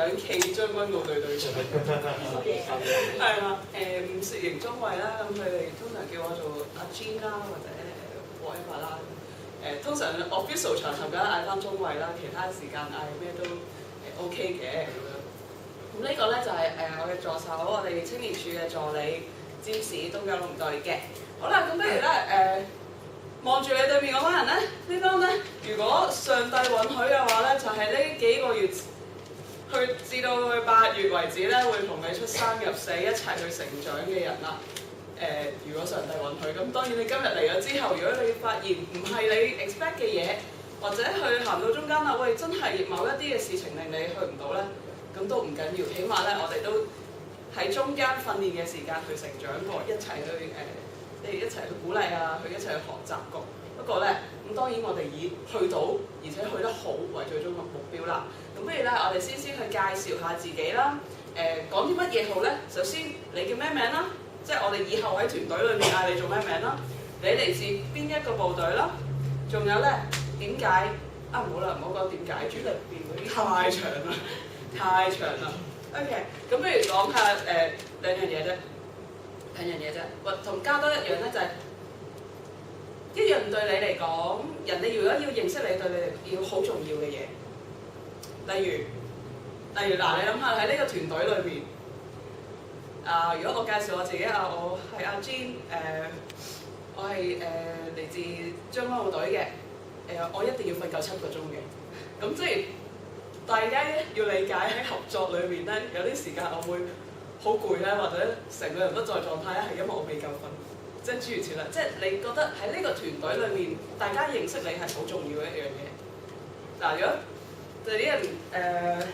長暨將軍澳隊隊長，係啦，攝影中衞啦，咁佢哋通常叫我做阿 Jean 啦，或者whatever啦。通常 official 場合梗係嗌翻中衞啦，其他時間嗌咩都OK 嘅咁樣。咁呢個咧就係我嘅助手，我哋青年處嘅助理占士東九龍隊嘅。好啦，咁不如咧望住你對面嗰班人咧，呢班咧如果上帝允許嘅話咧，就係呢幾個月至到去8月為止咧，會同你出生入死一齊去成長嘅人啦。如果上帝允許，咁當然你今日嚟咗之後，如果你發現唔係你 expect 嘅嘢，或者去行到中間啦，喂，真係某一啲嘅事情令你去唔到咧，咁都唔緊要，起碼咧我哋都喺中間訓練嘅時間去成長過，一齊去一齊去鼓勵啊，去一齊去學習過。不過咧，咁當然我哋以去到而且去得好為最終嘅目標啦。咁不如咧，我哋先去介紹下自己啦。講啲乜嘢好咧？首先你叫咩名啦？即係我哋以後喺團隊裏面嗌你做咩名啦？你嚟自邊一個部隊啦？仲有咧點解？唔好啦，唔好講點解，主力邊嗰啲太長啦，太長啦。OK， 咁不如講下兩樣嘢啫。同加多一樣咧，就係一樣對你嚟講，人哋如果要認識你，對你要好重要嘅嘢。例如嗱，你諗下喺呢個團隊裏邊。如果我介紹我自己我係阿 Jean， 我係嚟自將軍澳隊嘅，我一定要瞓夠7個鐘嘅。咁即係大家要理解喺合作裏面咧，有啲時間我會好攰咧，或者成個人不在狀態咧，係因為我未夠瞓，即係諸如此類。即係你覺得喺呢個團隊裏面，大家認識你係好重要嘅一樣嘢。嗱，如果對啲人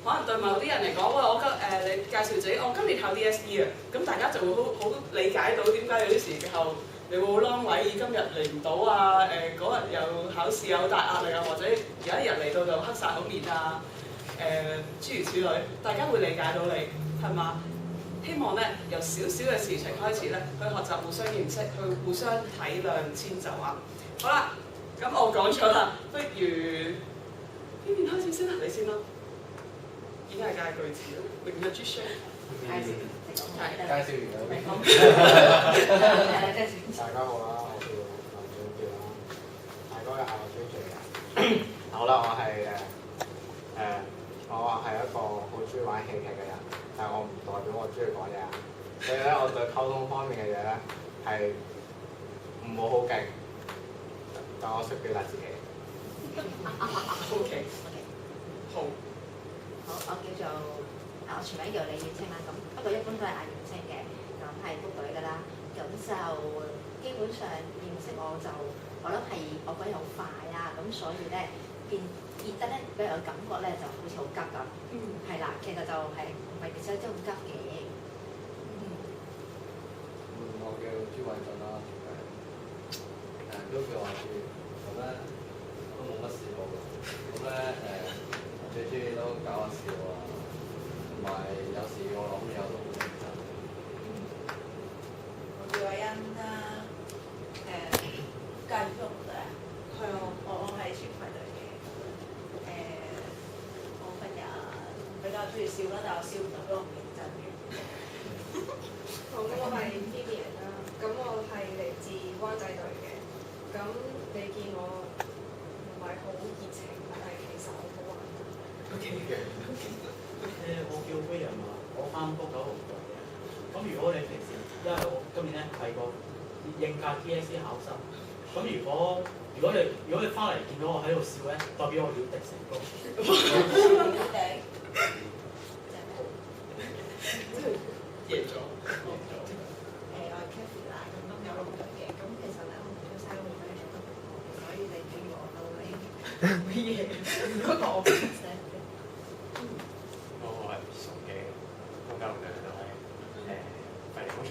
可能對某啲人嚟講，我你介紹自己，我今年考 DSE 啊，咁大家就會好理解到點解有啲時候你會好啷位，今日嚟唔到啊，嗰日又考試有好大壓力啊，或者有一日嚟到就黑晒口面啊，諸如此類，大家會理解到你係嘛？希望咧由少少嘅事情開始咧，去學習互相認識，去互相體諒遷就啊。好啦，咁我講咗啦，不如邊邊開始先啦？你先啦。已經係介句子啦，明日朱 share。介紹完啦。大家好啦，我叫林俊傑啦。大哥又係我追隨嘅。好啦，我係我係一個好中意玩戲劇嘅人，但係我唔代表我中意講嘢。所以咧，我對溝通方面嘅嘢咧係唔會好勁，但我識表達自己。OK， 好。好，我叫做我全名叫李婉清啦，咁不過一般都係嗌婉清嘅，咁係督隊㗎啦，咁就基本上認識我諗係我覺得好快啦，咁所以咧見得咧俾人嘅感覺咧就好似好急咁，係啦，其實就係唔係其實真係好急嘅。我叫朱偉俊啦，都叫我朱，咁咧都冇乜事做嘅，咁咧最中意都搞下笑啊，同埋有時我諗嘢都好認真。我叫阿欣啦，介紹咗我哋啊？係啊，我係全隊嘅。我份人比較中意笑啦，但係我笑唔到都唔認真嘅。好，我係 Vivian 啦，咁我係嚟自灣仔隊嘅。咁你見我唔係好熱情，但係其實我好玩。我叫飛人啊，我翻東九龍隊嘅。咁如果你平時，因為我今年咧係個應屆 DSE 考生，咁如果你翻嚟見到我喺度笑咧，代表我要滴成功。贏咗。我係 Kathy 啦，咁東九龍隊嘅。咁其實咧，我唔中意嘥咁多嘢做，所以你中意我都你乜嘢？不過我唔識。我係崇基東九龍隊都係廢力工場。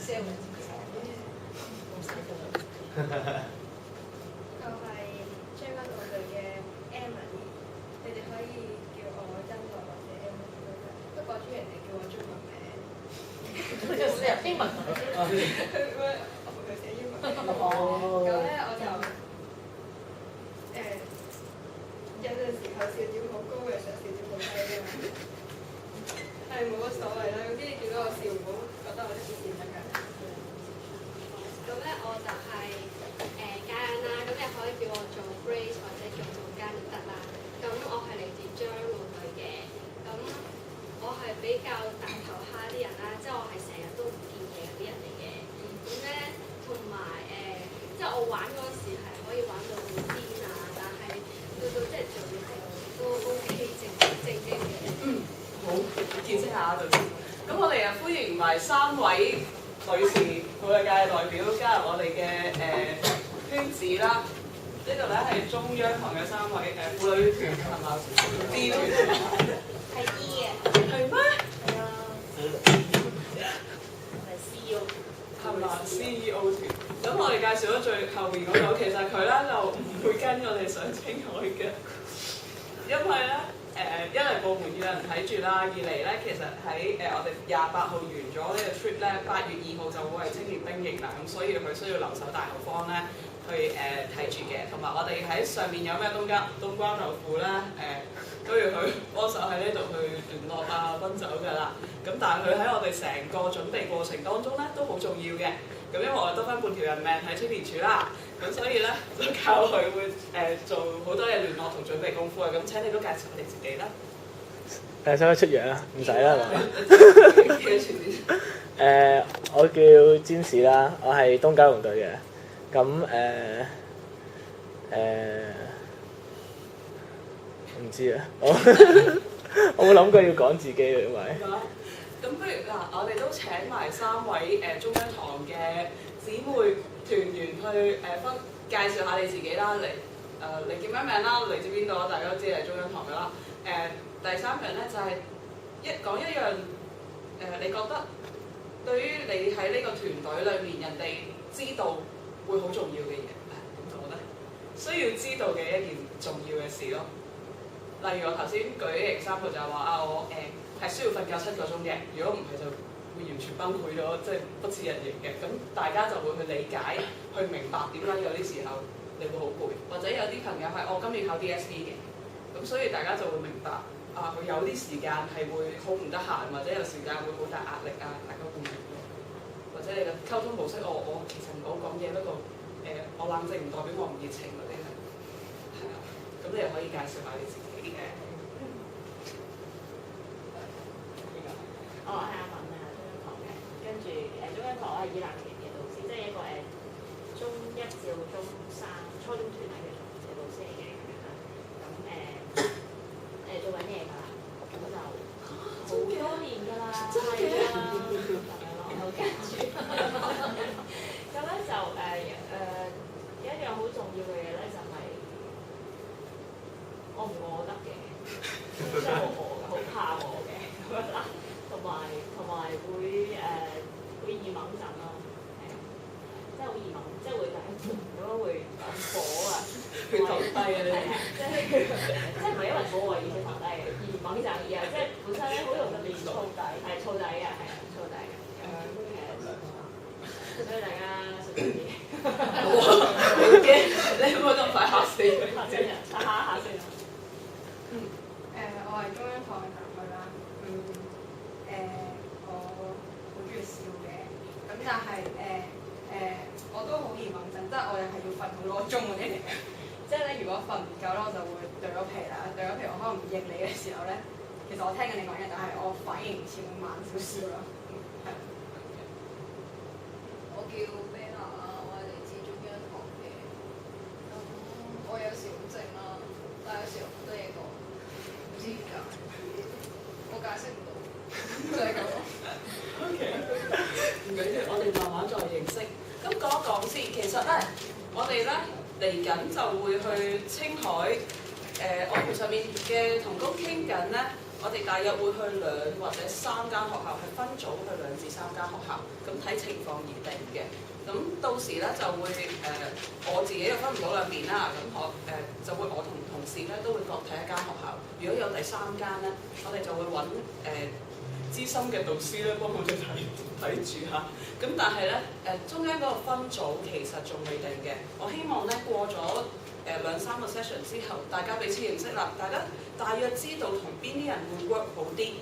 sell 緊自己，冇嘥到。我係將軍澳隊嘅 Emily， 你哋可以叫我欣樂或者 Emily 都得，不過中意人哋叫我中文名。英文名。佢寫英文。咁咧我就有陣時候笑點好高嘅冇乜所謂啦。咁跟住見到我笑，唔好覺得我啲事得㗎。咁咧我就係嘉欣啦，咁你可以叫我做 Grace 或者做總監就得啦。咁我係嚟自將路隊嘅，咁我係比較大頭蝦啲人啦，即係我係成日都唔見嘢嗰啲人嚟嘅。咁咧同埋即係我玩嗰時係可以玩到好癲啊，但係到即係做嘢係都 OK 正經嘅。好，見識下就知。咁我哋啊歡迎埋3位女士婦女界代表加入我哋嘅圈子啦。呢度咧係中央堂嘅3位婦女團係嘛 ？D 團係 E 嘅，係咩？係啊，係 CEO 係嘛 ？CEO 團。咁我哋介紹咗最後面嗰個，其實佢咧就唔會跟我哋上青海嘅，因為咧。一嚟部門要有人睇住啦，二嚟咧其實喺我哋28號完咗呢個 trip 咧，8月2號就會係青年兵營啦，咁所以佢需要留守大後方咧去睇住嘅，同埋我哋喺上面有咩冬瓜豆腐咧都要去幫手喺呢度去聯絡啊奔走㗎啦。咁但係佢喺我哋成個準備過程當中咧都好重要嘅。咁因為我哋得翻半條人命喺青年處啦，咁所以咧就靠佢會做好多嘅聯絡同準備功夫啊。咁請你都介紹你自己啦。使唔使出樣啊？唔使啦，係嘛？我叫詹士啦，我係東九龍隊嘅。咁唔知啊，我冇諗過要講自己嘅，因為。咁不如嗱，我哋都請埋3位中央堂嘅姊妹團員去介紹下你自己啦。你叫咩名啦？嚟自邊度？大家都知係中央堂㗎啦。第3樣咧就係講一樣你覺得對於你喺呢個團隊裏面人哋知道會好重要嘅嘢，點講咧？需要知道嘅一件重要嘅事咯。例如我頭先舉嘅3個就係話我係需要瞓覺7個鐘嘅，如果唔係就會完全崩潰咗，即係不似人形嘅。咁大家就會去理解、去明白點解有啲時候你會好攰，或者有啲朋友係我今年考 DSE 嘅，咁所以大家就會明白佢有啲時間係會好唔得閒，或者有時間會好大壓力啊，大家會明咯。或者你嘅溝通模式，我其實唔好講嘢，不過我冷靜唔代表我唔熱情嗰啲係啊，咁你又可以介紹下你自己嘅。我係阿敏啊，中央堂嘅，跟住中央堂我係以藍田嘅導師，即係一個中1至中3初中團體嘅導師嚟嘅咁樣啦。咁做緊嘢㗎啦，咁就好多年㗎啦，係啊，咁樣咯，好跟住。咁咧就有一樣好重要嘅嘢咧，就係我唔餓得嘅，即係好餓嘅，好怕餓嘅咁樣啦。同埋會易猛陣咯，即係好易猛，即係會咁樣會火啊，血糖低啊你哋，即係唔係因為肚餓而血糖低嘅，易猛陣而係即係本身咧好容易練燥底，係燥底嘅，係啊燥底嘅，所以大家小心啲。好驚，你唔好咁快嚇死佢。嚇死人，嚇死人。我係中央堂嘅同學啦。我好中意笑嘅，咁但係我都好易猛陣，即係我又係要瞓好多個鐘嗰啲嚟嘅。即係咧，如果瞓唔夠咧，我就會對咗皮啦。對咗皮，我可能唔應你嘅時候咧，其實我聽緊你講嘢，但係我反應似會慢少少啦。係。我叫 Bella 啦，我係嚟自中央堂嘅。咁我有時好靜啦，但係有時好多嘢講，唔知點解，我解釋唔到。就係咁咯。OK， 唔緊要，我哋慢慢再認識。咁講一講先，其實咧，我哋咧嚟緊就會去青海，我同上面嘅同工傾緊咧，我哋大約會去2或者3間學校，係分組去2至3間學校，咁睇情況而定嘅。咁到時咧就會我自己又分唔到兩邊啦，咁就會我同同事咧都會各睇1間學校。如果有第3間咧，我哋就會揾資深嘅導師咧幫我哋睇住下。咁但係咧中間嗰個分組其實仲未定嘅。我希望咧過咗2-3個 session 之後，大家彼此認識啦，大家大約知道同邊啲人會 work 好啲。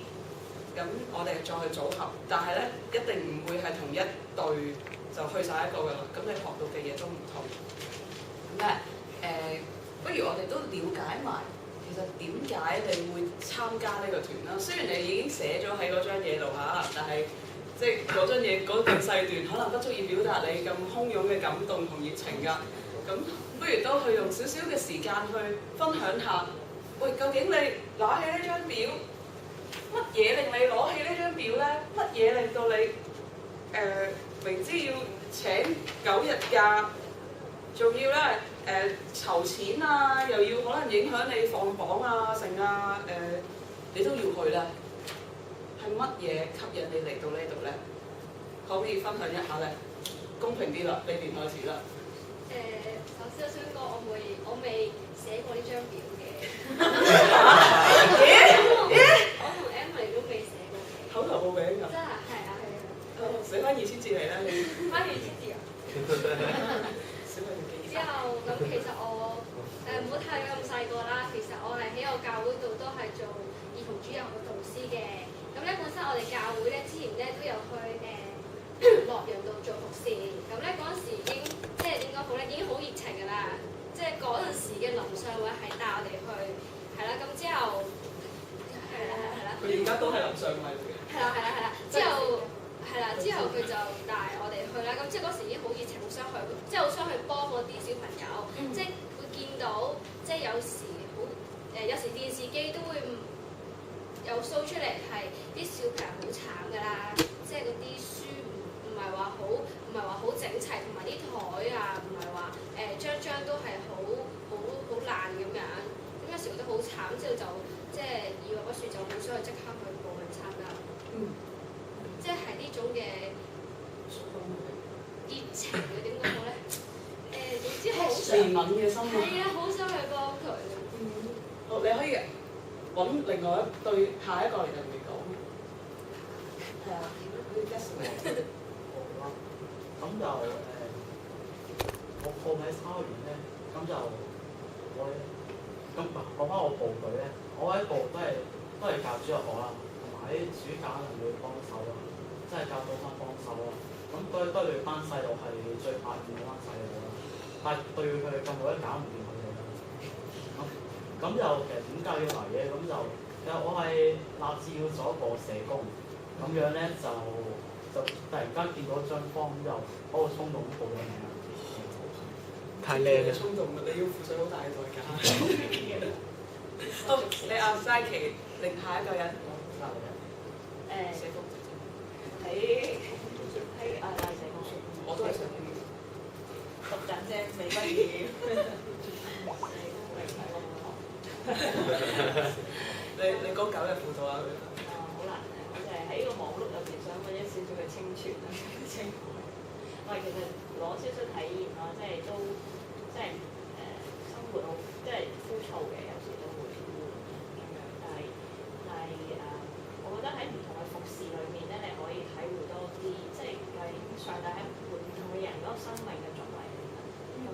咁咁我哋再去組合，但係咧一定唔會係同一隊就去晒一個㗎啦。咁你學到嘅嘢都唔同。咁咧不如我哋都了解埋其實點解你會參加呢個團啦？雖然你已經寫咗喺嗰張嘢度嚇，但係即係嗰張嘢嗰段細段可能不足以表達你咁洶湧嘅感動同熱情㗎。咁不如都去用少少嘅時間去分享下，喂，究竟你攞起呢張表，乜嘢令你攞起呢張表咧？乜嘢令到你明知要請9日假，仲要咧籌錢啊，又要可能影響你放榜啊、成啊你都要去咧？係乜嘢吸引你嚟到呢度咧？可唔可以分享一下咧？公平啲啦，呢邊開始啦。首先我想講，我未寫過呢張表嘅。我同 Emily 都未寫過嘅。口頭報名㗎。真係係啊係啊。寫翻2000字嚟啦，你。翻2000字啊！之後咁其實我唔好睇咁細個啦。其實我係喺我教會度都係做兒童主任嘅導師嘅。咁咧本身我哋教會咧之前咧都有去洛陽度做服侍。咁咧嗰陣時已經即係點講好咧，已經好熱情㗎啦。即係嗰陣時嘅林上會係帶我哋去，係啦。咁之後係啦。佢而家都係林上位嚟嘅。係啦。之後佢就帶我哋去啦。咁即係嗰時已經好熱情，好想去，即係好想去幫嗰啲小朋友。即係會見到，即係有時好有時電視機都會有 show 出嚟係啲小朋友好慘㗎啦。即係嗰啲書唔係話好整齊，同埋啲台啊唔係話張都係好爛咁樣。咁有時覺得好慘，之後就即係以為嗰時就好想去即刻去報名參加。即係呢種嘅熱情嘅點講好咧？總之好想憐憫嘅心啊！係啊，好想去幫佢。好，你可以揾另外一對下一個嚟同你講。係啊，好似 Jasmine。好啦，咁就我報名參完咧，咁就我咁講翻我部隊咧，我喺部都係教主日學啦，同埋啲暑假可能會幫手啦。真係教到翻幫手啦，咁對班細路係最怕見到班細路啦，但係對佢哋咁耐都搞唔掂佢哋啦。咁就其實點解要嚟嘅？咁就其實我係立志要做一個社工，咁樣咧就突然間見到張方，咁就好衝動咁報咗名啦。太靚啦！衝動，你要付上好大嘅代價。好，你阿齋琪，另下一個人。社工。喺社工，我都係社工，讀緊啫，未畢業。你講9日輔導啊？好難啊！我就係喺個網絡入邊想揾一少少嘅清泉啊，清泉。我係其實攞少少體驗咯，即係都即係生活好即係枯燥嘅，有時都會咁樣。但係我覺得喺唔同嘅服侍裏面咧，你可以體會多啲，即係究竟上帝喺唔同嘅人嗰個生命嘅作為。咁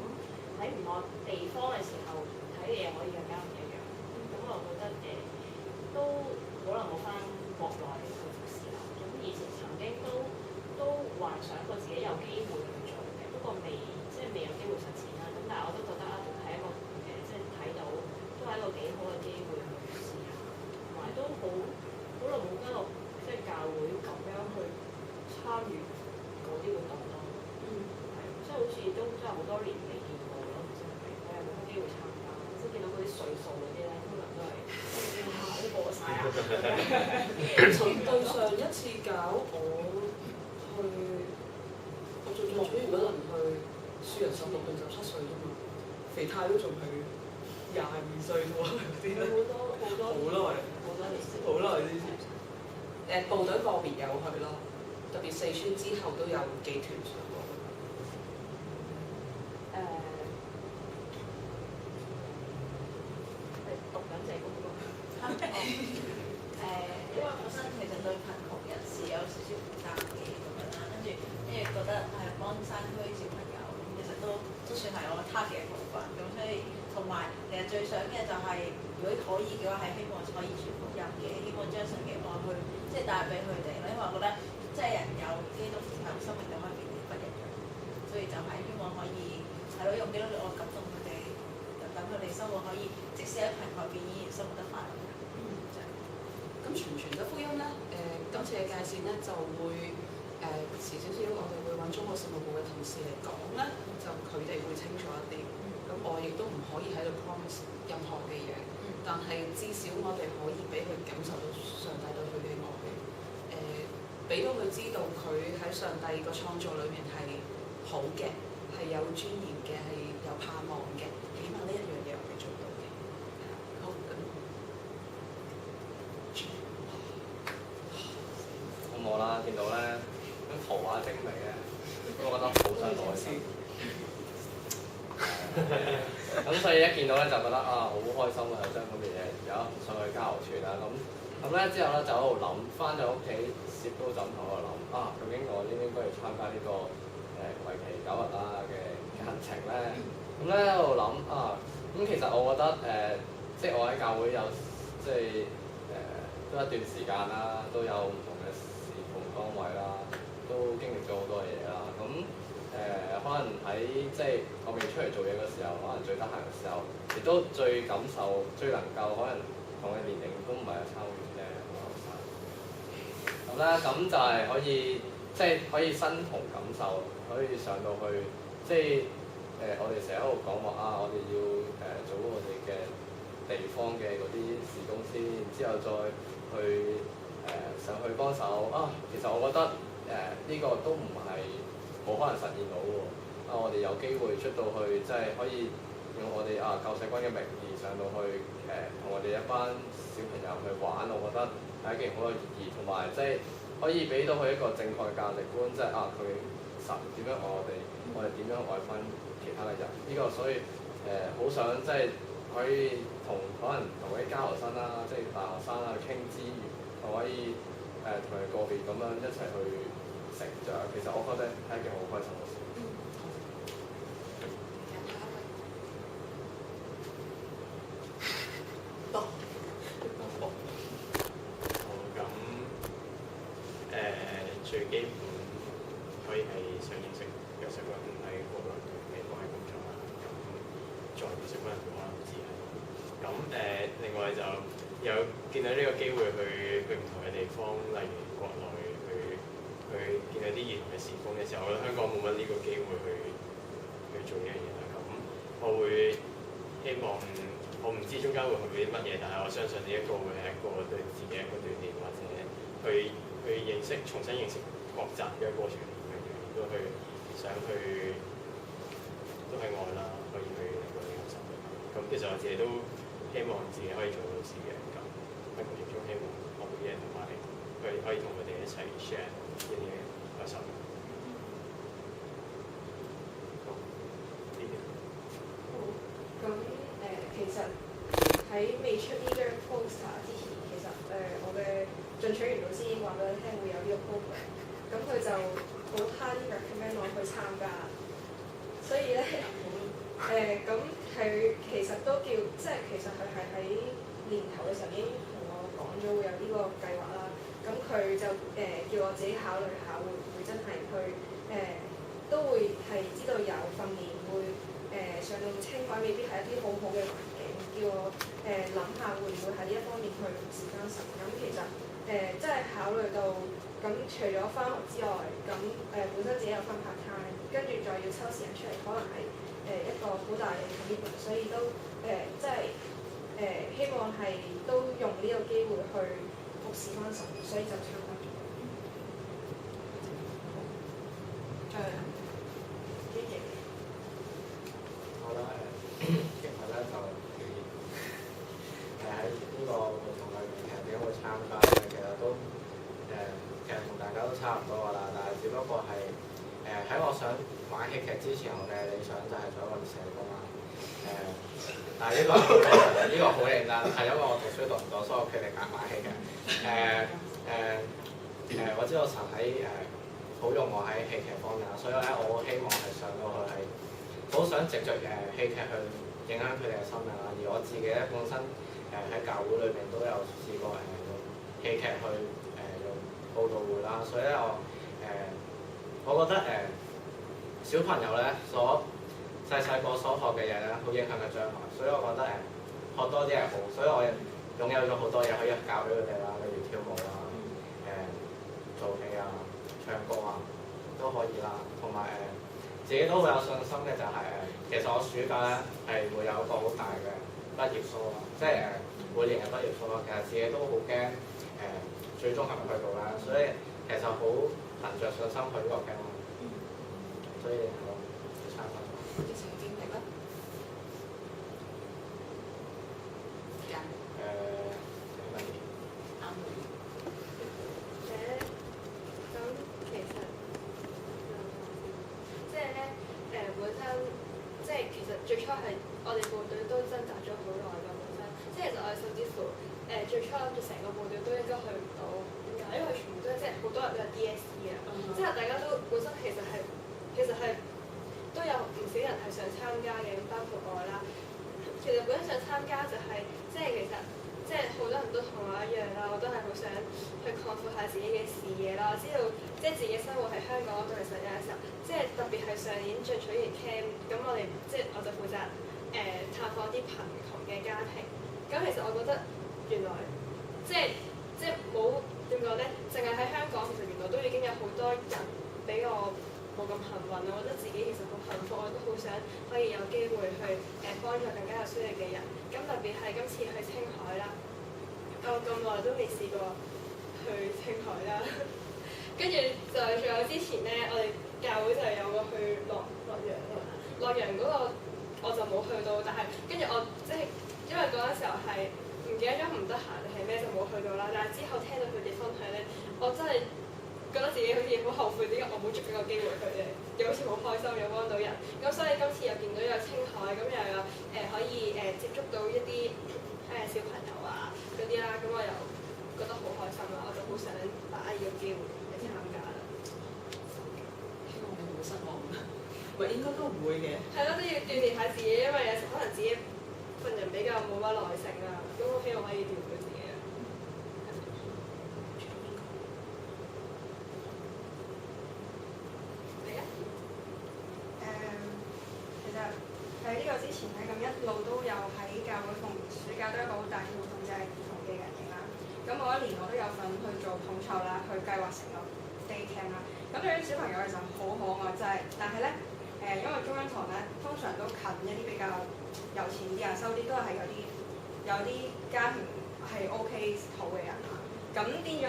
喺唔同地方嘅時候睇嘅嘢可以更加唔一樣。咁我覺得都可能冇翻國內去服侍啦。咁以前曾經都幻想過自己有機會去做嘅，不過未有機會實踐啦。咁但係我都覺得係一個即係睇到都係一個幾好嘅機會去試下，同埋都好耐冇跟落即係教會咁樣去參與嗰啲活動咯。即係好似都真係好多年未見過咯，真係我又冇乜機會參加，即係見到嗰啲歲數嗰啲咧，通常都係都過晒啊。對上一次搞我做主任嗰陣去輸人16定17歲啫嘛，肥太都仲係22歲喎嗰啲咧。好耐之前。部隊個別有去咯，特別四川之後都有幾團上過。讀緊社工嗰個。因為本身其實對貧窮人士有少少負擔嘅咁樣啦，跟住覺得幫山區小朋友咁，其實都算係我 target 嘅部分。咁所以同埋其實最想嘅就係、如果可以嘅話，係希望可以傳福音嘅，希望將神嘅愛去即係即係帶俾佢哋咯。因為我覺得即係人有基督之後，生命就可以變得不一樣。所以就係希望可以係咯，用基督嘅愛感動佢哋，就等佢哋生活可以即使喺貧窮入邊依然生活得快樂。就係咁傳得福音咧，今次嘅界線咧就會遲少少，我哋會揾中國事務部嘅同事嚟講咧，就佢哋會清楚一啲。咁我亦都唔可以喺度 promise 任何嘅嘢，但係至少我哋可以俾佢感受到上帝對佢嘅愛，俾到佢知道佢喺上帝個創造裏面係好嘅，係有尊嚴嘅，係有盼望嘅。起碼呢一樣嘢我哋做到嘅。好咁。咁我啦，見到咧啲圖畫精美咧，我覺得好想攞先。咁所以一見到咧就覺得啊好開心啊，將嗰啲嘢有上去交流傳啦。咁咧之後咧就喺度諗，翻咗屋企攝到枕頭喺度諗啊，究竟我應唔應該要參加呢個為期9日啦嘅行程咧？咁咧喺度諗啊，咁其實我覺得即係我喺教會有即係都一段時間啦，都有唔同嘅事奉崗位啦，都經歷咗好多嘢啦。咁可能喺即係我未出嚟做嘢嘅時候，可能最得閒嘅時候，亦都最感受、最能夠可能同嘅年齡都唔係有差好遠啫，好後生。咁咧，咁就係可以即係可以身同感受，可以上到去即係我哋成日喺度講話啊，我哋要做我哋嘅地方嘅嗰啲事工先，然之後再去上去幫手啊。其實我覺得呢個都唔係冇可能實現到喎！我哋有機會出到去，即係可以用我哋救世軍嘅名義上到去同我哋一班小朋友去玩，我覺得係一件好有意義，同埋即係可以俾到佢一個正確嘅價值觀，即係佢神點樣愛我哋點樣愛翻其他嘅人。呢個所以好想即係可以可能同啲交流生啦，即係大學生啦傾之餘，可以同佢個別咁樣一齊去成長，其實我覺得係一件好開心嘅事。最基本可以係想認識有識軍喺國內同美國嘅工作啦。咁再認識軍人可能唔知係。咁另外就有見到呢個機會去唔同嘅地方，例如國內去見到啲兒童嘅事工嘅時候，我覺得香港冇乜呢個機會去做呢樣嘢啦。咁我會希望我唔知中間會去啲乜嘢，但係我相信呢一個會係一個對自己一個鍛鍊，或者去認識、重新認識、學習嘅過程，都去想去都係愛啦，可以去令到你開心。咁其實我自己都希望自己可以做老師嘅，咁喺過程中希望學到嘢，同埋可以同佢哋一齊 share 呢啲嘢開心。好，呢邊。好，咁其實喺未出呢張 poster 之前，其實我嘅進取員老師已經話俾我聽會有呢個 program，咁佢就好 highly recommend 我去參加，所以咧咁佢其實都叫即係其實佢係喺年頭嘅時候已經同我講咗會有呢個計劃啦，咁佢就叫我自己考慮下會唔會真係去都會係知道有訓練會上到清華未必係一啲好好嘅環境，叫我諗下會唔會喺呢一方面去服侍翻神。咁其實即係考慮到咁除咗返學之外，咁本身自己有分 part time，跟住再要抽時間出嚟，可能係一個好大嘅 commitment，所以都即係希望係都用呢個機會去服侍翻神，所以就參加咗。我覺得其實咧就喺呢個活動裏面，其實點解會參加咧？其實都其實同大家都差唔多㗎啦，但係只不過係喺我想玩戲劇之前，我嘅理想就係做一個社工啦。但係呢個好認真，係因為我讀書讀唔到，所以我決定揀玩戲劇。我知道神喺好用我喺戲劇方面啦，所以咧我好希望係上到去係好想藉著戲劇去影響佢哋嘅生命啦。而我自己咧本身喺教會裏面都有試過用戲劇去用所以咧我覺得小朋友咧細個所學嘅嘢咧，好影響佢將來，所以我覺得學多啲係好，所以我擁有咗好多嘢可以教俾佢哋啦，例如跳舞啊、做戲啊、唱歌啊都可以啦，同埋自己都好有信心嘅就係其實我暑假咧係會有一個好大嘅畢業 show 啦，即係每年嘅畢業 show 啦，其實自己都好驚最終係咪去到啦，所以其實好憑着信心去呢個計劃，所以我參加。之前嘅經歷啦。啱嘅。咁其實即係咧本身即係其實最初係我哋部隊都掙扎咗好耐㗎本身，即係其實我哋甚至乎最初諗住成個部隊都應該去唔到，點解？因為全部都即係好多人都有 DSE 啊，即係大家都本身其實係都有唔少人係想參加嘅，包括我啦。其實本身想參加就係、即係其實即係好多人都同我一樣啦，我都係好想去擴闊下自己嘅視野啦，知道即係自己生活喺香港嗰度，其實有時候即係特別係上年進取完 camp，咁我哋即係我就負責探訪啲貧窮嘅家庭。咁其實我覺得原來即係冇點講咧，淨係喺香港，其實原來都已經有好多人比我冇咁幸運，我覺得自己其實好幸福，我都好想可以有機會去幫助更加有需要嘅人。咁特別係今次去青海啦，我咁耐都未試過去青海啦。跟住就仲有之前咧，我哋教會就有個去洛陽嗰個我就冇去到，但係跟住我即係因為嗰陣時候係唔記得咗唔得閒定係咩就冇去到啦。但係之後聽到佢哋分享咧，我真係〜覺得自己好似好後悔，點解我冇捉緊個機會去咧？又好似好開心，又幫到人。咁所以今次又見到有青海，咁又有可以接觸到一啲小朋友啊嗰啲啦，咁我又覺得好開心啦，我就好想把握呢個機會去參加啦。希望你唔會失望，唔係應該都唔會嘅。係咯，都要鍛鍊下自己，因為有時可能自己份人比較冇乜耐性啊，咁我希望可以鍛鍊到自己啊。喺呢個之前咧，咁一路都有喺教會同暑假都有一個好大嘅活動，就係兒童嘅人影啦。咁我一年我都有份去做統籌啦，去計劃成個 day camp 啦。咁對於小朋友其實好可愛，真係。但係咧因為中央堂咧通常都近一啲比較有錢啲啊，收啲都係有啲家庭係 OK 好嘅人啊。咁變咗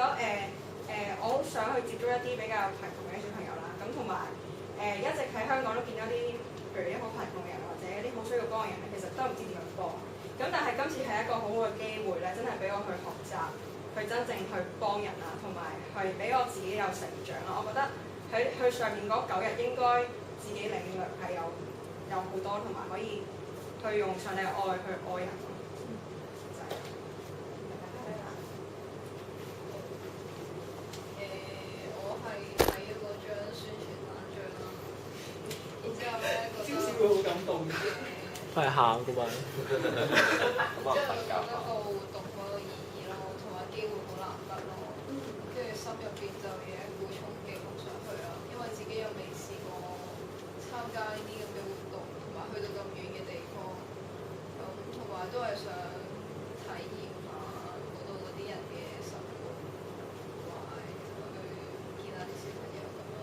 我好想去接觸一啲比較貧窮嘅小朋友啦。咁同埋一直喺香港都見到啲譬如一好貧窮嘅人或者一啲好需要幫嘅人咧，其實都唔知點樣幫。咁但係今次係一個好好嘅機會咧，真係俾我去學習，去真正去幫人啊，同埋係俾我自己有成長啦。我覺得喺去上面嗰9日應該自己領略係有好多，同埋可以去用上帝嘅愛去愛人咯。就係我係睇咗嗰張宣傳單張啦，然之後咧覺得朝時會好感動嘅。係喊㗎嘛。之後覺得個活動好有意義咯，同埋機會好難得咯，跟住心入邊就有一股衝勁好想去啦，因為自己又未試過參加呢啲咁嘅活動，同埋去到咁遠嘅地方，咁同埋都係想體驗下嗰度嗰啲人嘅生活，同埋去見下啲小朋友咁樣。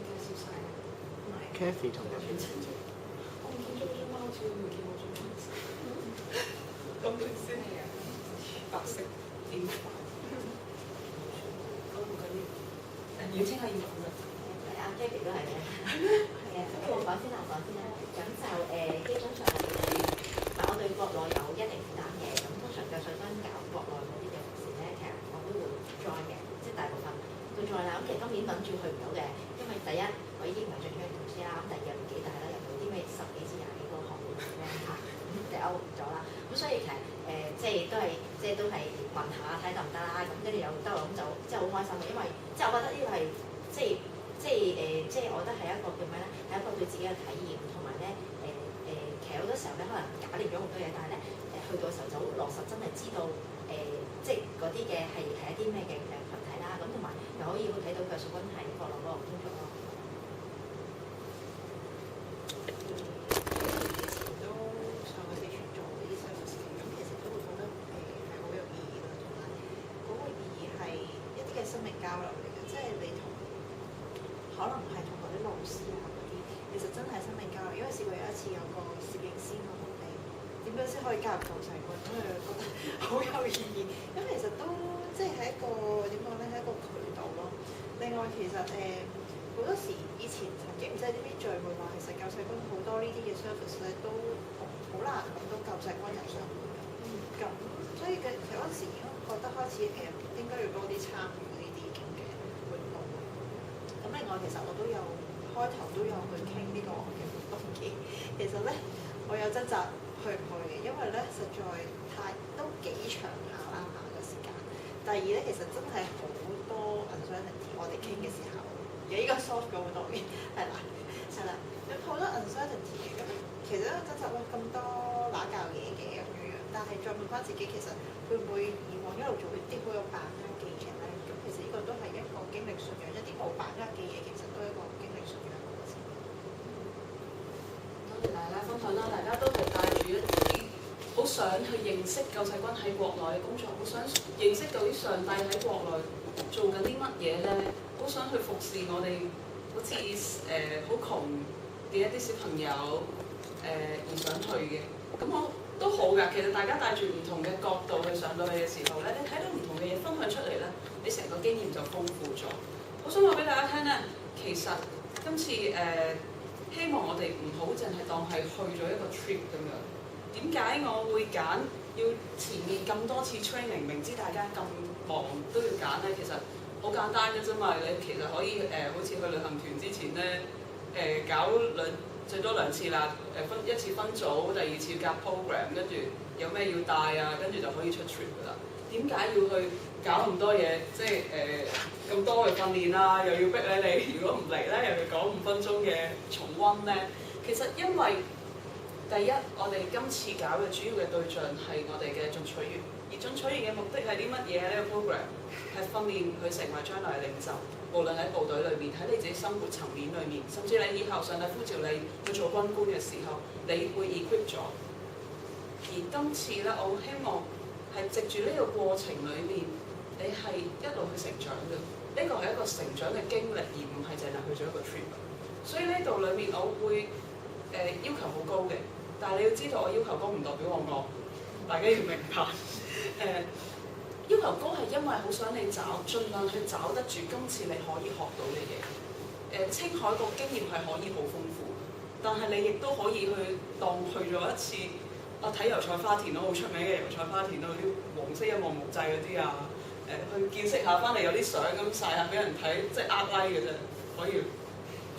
介紹晒啦。 Kathy 同埋我唔見咗張貓照，唔見我張貓照。咁佢先係啊，白色點白。咁唔緊要，要清下要講啦。阿 Kathy 都係嘅，係啊。咁我講先啦。咁就基本上嗱，我對國內有一定負擔嘅。咁通常嘅水軍搞國內嗰啲嘅同事咧，其實我都會 join 嘅，即係大部分都 join 啦。咁其實今年諗住去唔到嘅，因為第一我已經唔係最中意同事啦，咁第二又年紀大啦，入到啲咩10幾至20幾個學會咁樣嚇，咁就 out 咗啦。咁所以其實即係都係問下睇得唔得啦。咁跟住又得啦，咁就即係好開心嘅，因為即係我覺得呢個係即係我覺得係一個叫咩咧？係一個對自己嘅體驗，同埋咧其實好多時候咧可能假練咗好多嘢，但係咧去去到嘅時候就好落實，真係知道即係嗰啲嘅係一啲咩嘅群體啦。咁同埋又可以去睇到教授君喺國內嗰個工作咯。都上過四川做呢啲 service 嘅，咁其實都會覺得係好有意義啦，同埋嗰個意義係一啲嘅生命交流嚟嘅，即係你可能係同嗰啲老師啊嗰啲，其實真係生命交流。因為試過有一次有個攝影師問我哋點樣先可以加入救世軍，咁佢覺得好有意義。咁其實都即係一個點講咧，係一個渠道咯。另外其實好多時以前曾經唔知係啲咩聚會話，其實救世軍好多呢啲嘅 service 咧都好難揾到救世軍人上門嘅。咁所以其實嗰陣時已經覺得開始應該要多啲參與呢啲咁嘅活動。咁另外其實我都有開頭都有去傾呢個嘅活動嘅。其實咧我有掙扎去唔去嘅，因為咧實在都幾長下啦個時間。第二咧其實真係好多 uncertainty， 我哋傾嘅時候。而依個 soft 咗好多嘅，係啦，咁好多 uncertainty 嘅，咁其實咧真實咁多揦教嘢嘅咁樣，但係再問翻自己，其實會唔會以往一路做一啲好有把握嘅嘢咧？咁其實呢個都係一個經歷信仰，一啲冇把握嘅嘢，其實都係一個經歷信仰嘅過程。多謝大家分享啦，大家都係帶住一啲好想去認識救世軍喺國內嘅工作，好想認識到啲上帝喺國內做緊啲乜嘢咧。好想去服侍我哋，好似好窮嘅一啲小朋友而想去嘅，咁我都好㗎。其實大家帶住唔同嘅角度去上到去嘅時候咧，你睇到唔同嘅嘢分享出嚟咧，你成個經驗就豐富咗。好想話俾大家聽咧，其實今次希望我哋唔好淨係當係去咗一個 trip 咁樣。點解我會揀要前面咁多次 training， 明知大家咁忙都要揀咧？其實好簡單嘅啫嘛，你其實可以好似去旅行團之前咧，搞最多2次啦，一次分組，第2次夾 program， 跟住有咩要帶啊，跟住就可以出 trip 噶啦。點解要去搞咁多嘢？即係咁多嘅訓練啦，又要逼你如果唔嚟咧，又要講5分鐘嘅重溫咧。其實因為第一，我哋今次搞嘅主要嘅對象係我哋嘅進取員，而進取員嘅目的係啲乜嘢呢個 program？係訓練佢成為將來嘅領袖，無論喺部隊裏面，喺你自己生活層面裏面，甚至你以後上帝呼召你去做軍官嘅時候，你會 equip 咗。而今次咧，我希望係藉住呢個過程裏面，你係一路去成長嘅。呢個係一個成長嘅經歷，而唔係淨係去咗一個 trip。所以呢度裏面，我會要求好高嘅，但係你要知道，我要求高唔代表我惡，大家要明白。要求高係因為好想你盡量去找得住今次你可以學到嘅嘢。青海個經驗係可以好豐富，但係你亦都可以去當去咗一次，睇油菜花田咯，好出名嘅油菜花田咯，啲黃色一望無際嗰啲啊，去見識下翻嚟有啲相咁曬下俾人睇，即係呃 like 嘅啫，可以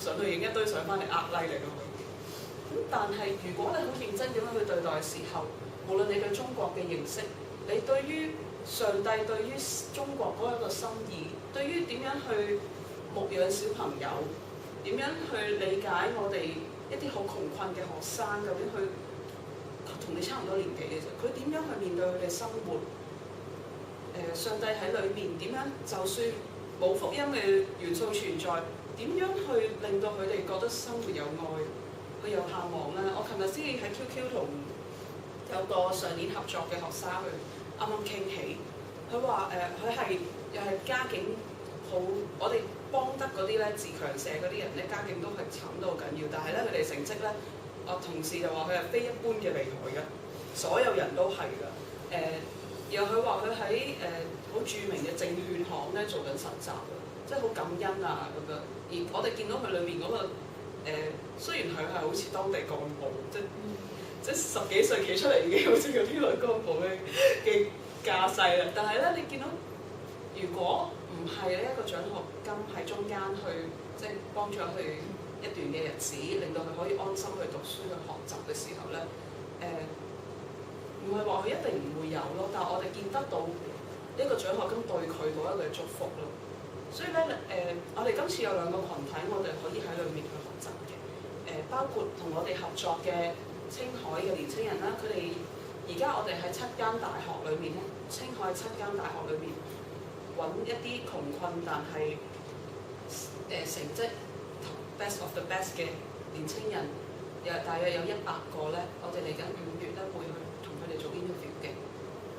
上去影一堆相翻嚟呃 like 嚟咯。咁但係如果你好認真咁樣去對待嘅時候，無論你對中國嘅認識，你對於上帝對於中國嗰一個心意，對於點樣去牧養小朋友，點樣去理解我哋一啲好窮困嘅學生，究竟佢同你差唔多年紀嘅啫，佢點樣去面對佢嘅生活？上帝喺裏面點樣？就算冇福音嘅元素存在，點樣去令到佢哋覺得生活有愛，佢有盼望咧？我琴日先喺 QQ 同有個上年合作嘅學生去啱啱傾起，佢話佢係又係家境好，我哋幫得嗰啲咧自強社嗰啲人咧家境都係慘到好緊要，但係咧佢哋成績咧，我同事就話佢係非一般嘅厲害嘅，所有人都係㗎。然後佢話佢喺好著名嘅證券行咧做緊實習啊，即係好感恩啊咁樣。而我哋見到佢裏面嗰個雖然佢係好似當地幹部，即係10幾歲企出嚟已經好似嗰啲女幹部嘅架勢啦。但係咧，你見到如果唔係呢一個獎學金喺中間去即係幫助佢一段嘅日子，令到佢可以安心去讀書去學習嘅時候咧，唔係話佢一定唔會有咯，但係我哋見得到呢個獎學金對佢嗰一個祝福咯。所以咧我哋今次有2個群體，我哋可以喺裏面去學習嘅。包括同我哋合作嘅青海嘅年青人啦，佢哋而家我哋喺7間大學裏面咧，青海7間大學裏面揾一啲窮困但係成績 best of the best 嘅年青人，大約有100個咧，我哋嚟緊5月咧會去同佢哋做 interview 嘅。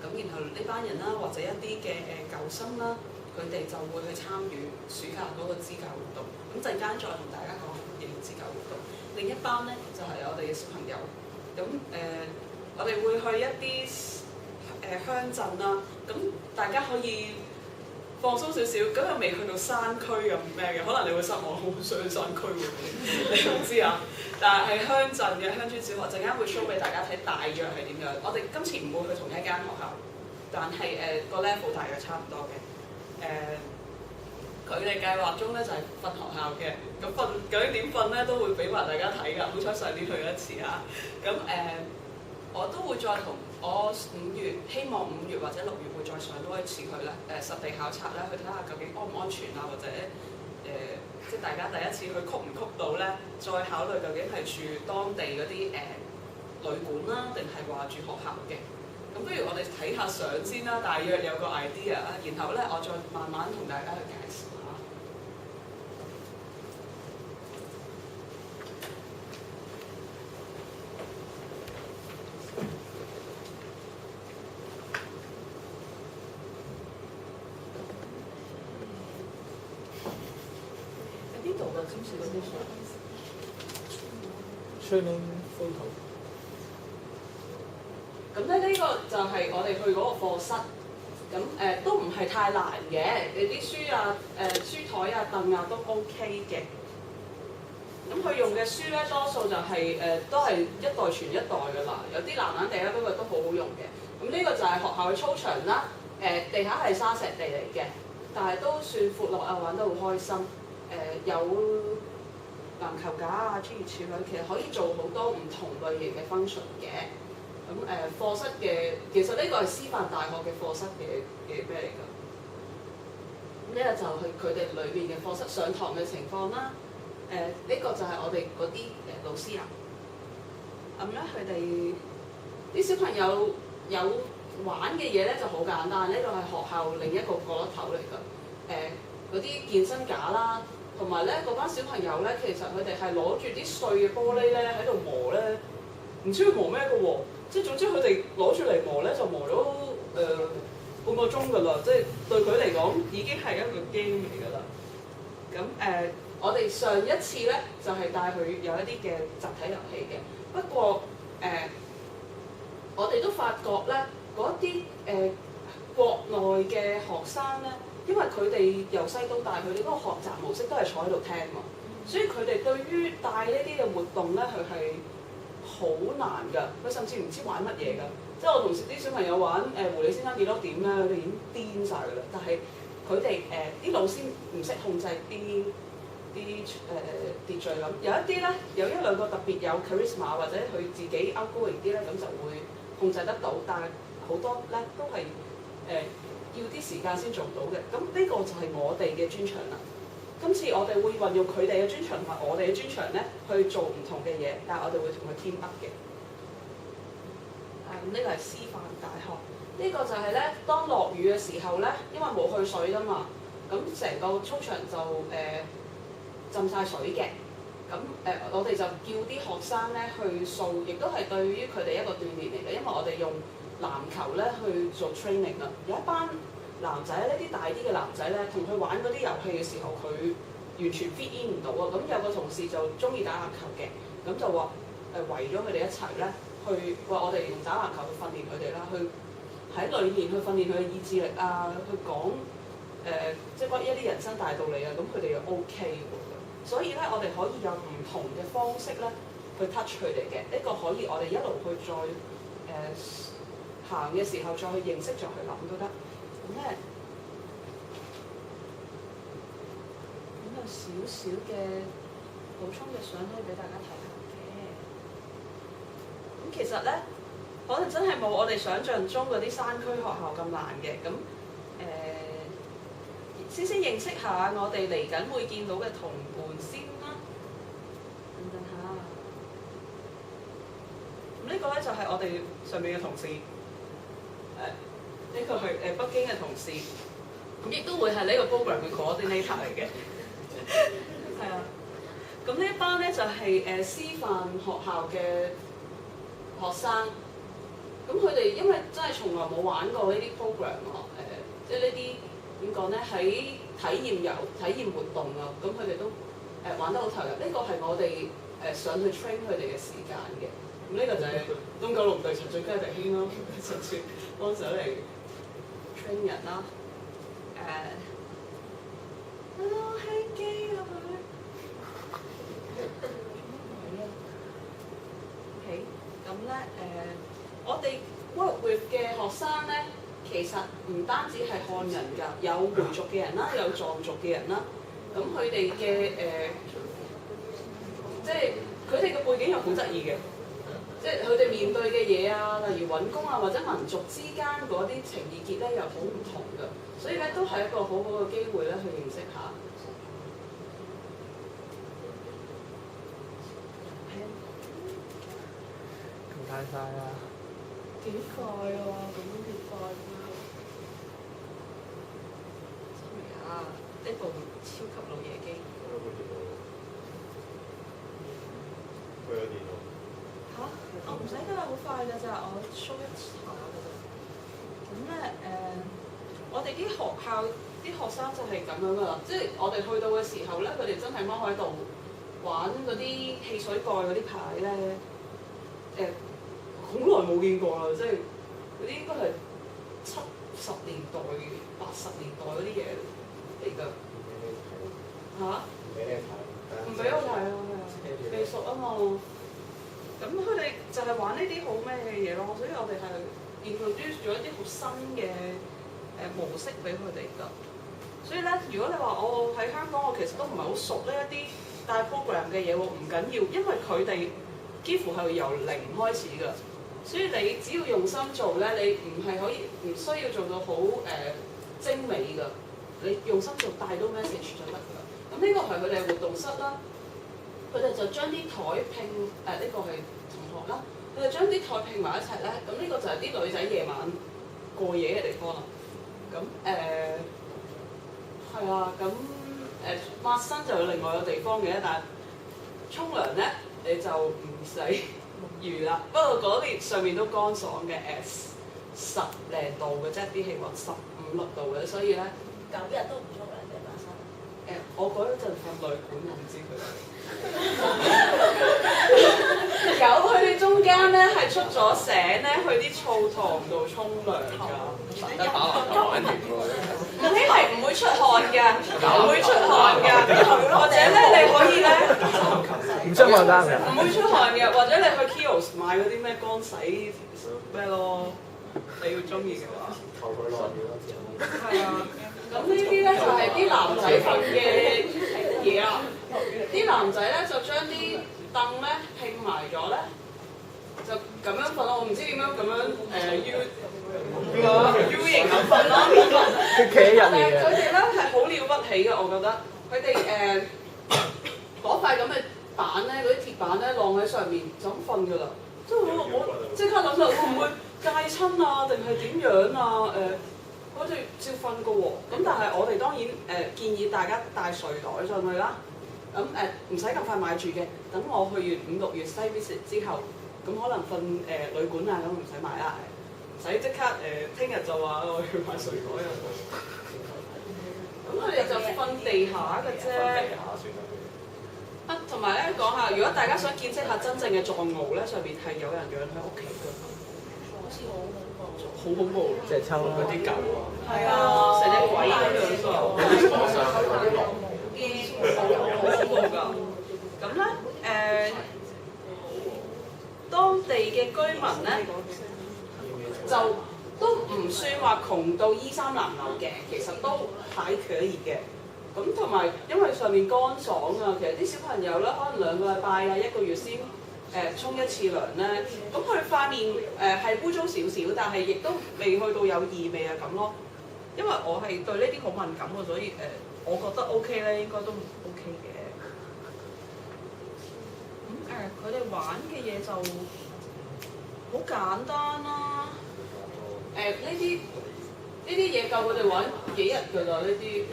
咁然後呢班人啦，或者一啲嘅舊生啦，佢哋就會去參與暑假嗰個支教活動。咁陣間再同大家講乜嘢支教活動。另一班咧就係、我哋嘅小朋友。咁我哋會去一啲鄉鎮啦，咁大家可以放鬆少少，咁又未去到山區咁咩嘅，可能你會失望，好想去山區喎，你唔知啊。但係鄉鎮嘅鄉村小學陣間會 show 俾大家睇，大約係點樣。我哋今次唔會去同一間學校，但係個 level 大約差唔多嘅。佢哋計劃中咧就係瞓學校嘅，咁究竟點瞓咧都會俾埋大家睇㗎。好彩上年去咗一次啊，咁我都會再同我5月，希望5月或者6月會再上多一次去咧，實地考察咧，去睇下究竟安唔安全啊，或者即係大家第一次去曲唔曲到咧，再考慮究竟係住當地嗰啲旅館啦，定係話住學校嘅。咁不如我哋睇下相先啦，大約有個 idea 啦，然後咧我再慢慢同大家去介紹下。喺邊度㗎？占士嗰啲相 training photo。咁咧呢個就係我哋去嗰個課室，咁都唔係太難嘅，你啲書啊、書台啊、凳啊都 OK 嘅。咁佢用嘅書咧，多數就係、都係一代傳一代㗎啦，有啲爛爛地啦，不過都好好用嘅。咁呢個就係學校嘅操場啦，地下係沙石地嚟嘅，但係都算闊落啊，玩得好開心。有籃球架啊，諸如此類，其實可以做好多唔同類型嘅 function 嘅。咁課室嘅，其實呢個係師範大學嘅課室嘅咩嚟㗎？呢個就係佢哋裏面嘅課室上堂嘅情況啦。呢個就係我哋嗰啲老師啦。咁咧佢哋啲小朋友有玩嘅嘢咧就好簡單，呢個係學校另一個角落頭嚟㗎。嗰啲健身架啦，同埋咧嗰班小朋友咧，其實佢哋係攞住啲碎嘅玻璃咧喺度磨咧，唔知佢磨咩嘅喎。即係總之佢哋攞住嚟磨咧，就磨咗半個鐘㗎啦。即係對佢嚟講已經係一個 game 嚟㗎啦。咁我哋上一次咧就係帶佢有一啲嘅集體遊戲嘅。不過我哋都發覺咧，嗰啲國內嘅學生咧，因為佢哋由細到大，佢哋嗰個學習模式都係坐喺度聽嘛，所以佢哋對於帶呢啲嘅活動咧，佢係好難㗎，佢甚至唔知玩乜嘢㗎。即係我同啲小朋友玩狐狸先生幾多點咧，佢哋已經癲晒㗎啦。但係佢哋啲老師唔識控制啲秩序咁。有一啲咧，有1-2個特別有 charisma 或者佢自己 outgoing 啲咧，咁就會控制得到。但係好多咧都係要啲時間先做到嘅。咁呢個就係我哋嘅專長啦。今次我哋會運用佢哋嘅專長同埋我哋嘅專長咧，去做唔同嘅嘢，但係我哋會同佢 team up 嘅。咁呢個係師範大學，呢個就係咧，當落雨嘅時候咧，因為冇去水㗎嘛，咁成個操場就浸晒水嘅。咁我哋就叫啲學生咧去掃，亦都係對於佢哋一個鍛鍊嚟嘅，因為我哋用籃球咧去做 training 啦。有一班男仔呢啲大啲嘅男仔咧，同佢玩嗰啲遊戲嘅時候，佢完全 fit in 唔到啊！咁有個同事就中意打籃球嘅，咁就話圍咗佢哋一齊咧，去話我哋用打籃球去訓練佢哋啦，去喺裏面去訓練佢嘅意志力啊，去講即係關於一啲人生大道理啊，咁佢哋又 OK 喎。所以咧，我哋可以有唔同嘅方式咧去 touch 佢哋嘅，呢個可以我哋一路去再行嘅時候再去認識，再去諗都得。咁咧，咁有少少嘅補充嘅相可以俾大家睇下嘅。咁其實咧，可能真係冇我哋想象中嗰啲山區學校咁難嘅。咁先認識下我哋嚟緊會見到嘅同伴先啦。等等下。咁呢個個咧就係我哋上面嘅同事，呢個係北京嘅同事，咁亦都會係呢個 program 嘅 coordinator 嚟嘅，係啊。咁呢一班咧就係師範學校嘅學生，咁佢哋因為真係從來冇玩過呢啲 program 啊，即係呢啲點講咧，喺體驗活動啊，咁佢哋都玩得好投入。呢個係我哋上去 train 佢哋嘅時間嘅。咁呢個就係東九龍隊陳俊佳弟兄啦，陳雪幫手嚟 train 人啦。我係基佬。OK， 咁咧我哋 work with 嘅學生咧，其實唔單止係漢人㗎，有回族嘅人啦，有藏族嘅人啦。咁佢哋嘅即係佢哋嘅背景又好得意嘅，即係佢哋面對嘅嘢啊，例如揾工啊，或者民族之間嗰啲情意結咧，又好唔同㗎。所以咧，都係一個好好嘅機會咧，去認識下。太晒啦！幾快啊！咁樣幾快啊 ！sorry 啊，呢部超級老爺機。佢有電腦。嚇！我唔使㗎，好快㗎咋，我 show 一下㗎咋。咁咧我哋啲學校啲學生就係咁樣㗎啦，即係我哋去到嘅時候咧，佢哋真係踎喺度玩嗰啲汽水蓋嗰啲牌咧，好耐冇見過啦，即係嗰啲應該係70年代、80年代嗰啲嘢嚟㗎。嚇？唔俾你睇。唔俾我睇啊！未熟啊嘛。咁佢哋就係玩呢啲好咩嘅嘢咯，所以我哋係 introduce 咗一啲好新嘅模式俾佢哋㗎。所以咧，如果你話我喺香港，我其實都唔係好熟呢一啲帶 program 嘅嘢喎，唔緊要，因為佢哋幾乎係由零開始㗎。所以你只要用心做咧，你唔需要做到好精美㗎，你用心做帶到 message 就得㗎啦。咁呢個係佢哋嘅活動室啦，佢哋就將啲台拼呢個係同學啦，佢哋將啲台拼埋一齊咧，咁呢個就係啲女仔夜晚過夜嘅地方啦。咁係啊，咁抹身就有另外個地方嘅，但係沖涼咧你就唔使預啦。不過嗰邊上面都乾爽嘅，10零度嘅啫，啲氣溫15、16度嘅，所以咧9日都唔沖涼嘅馬生。我嗰陣瞓旅館，我唔知佢哋。有佢哋中間咧係出咗醒咧，去啲澡堂度沖涼㗎。一打籃球玩完喎。呢係唔會出汗㗎，唔會出汗㗎。或者咧你可以咧唔出汗得㗎。唔會出汗嘅，或者你去 Kiosk 買嗰啲咩乾洗咩咯，你要中意嘅話。求佢落雨咯，係啊，咁呢啲咧就係啲男仔瞓嘅嘢啊。啲男仔咧就將啲凳咧拼埋咗咧，就咁樣瞓咯。我唔知點樣咁樣U 型咁瞓咯。佢企喺入面嘅。佢哋咧係好了不起嘅，我覺得。佢哋嗰塊咁嘅板咧，嗰啲鐵板咧晾喺上面就咁瞓㗎啦。即係我即刻諗就會唔會戒親啊，定係點樣啊？我哋照瞓㗎喎。咁但係我哋當然建議大家帶睡袋上去啦。咁唔使咁快買住嘅，等我去完5、6月西 visit 之後，咁可能瞓旅館啊，咁唔使買啦，唔使即刻聽日就話我要買睡袋啊。咁佢哋就瞓地下嘅啫。同埋咧講下，如果大家想見識下真正嘅藏獒咧，上面係有人養喺屋企㗎。好似好好恐怖，即係抽嗰啲狗啊。係啊，成隻鬼咁樣㗎。好恐怖㗎！咁咧當地嘅居民咧就都唔算話窮到衣衫襤褸嘅，其實都還可以嘅。咁同埋因為上面乾爽啊，其實啲小朋友咧可能2個禮拜啊1個月先沖1次涼咧，咁佢塊面係污糟少少，但係亦都未去到有異味啊咁咯。因為我係對呢啲好敏感嘅，所以我覺得 OK 咧，應該都 OK 嘅。咁佢哋玩嘅嘢就好簡單啦。呢啲嘢夠佢哋玩幾日㗎啦，呢啲。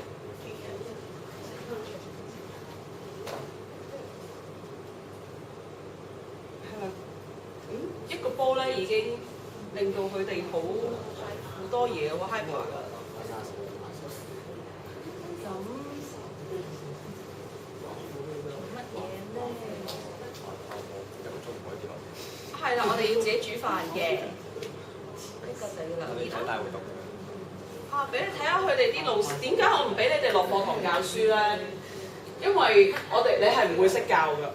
係啦，一個波咧已經令到佢哋好多嘢喎 hyper 㗎。係啦，我哋要自己煮飯嘅。呢個就要留意啦。俾你睇下佢哋啲老師，點解我唔俾你哋落課堂教書咧？因為你係唔會識教㗎，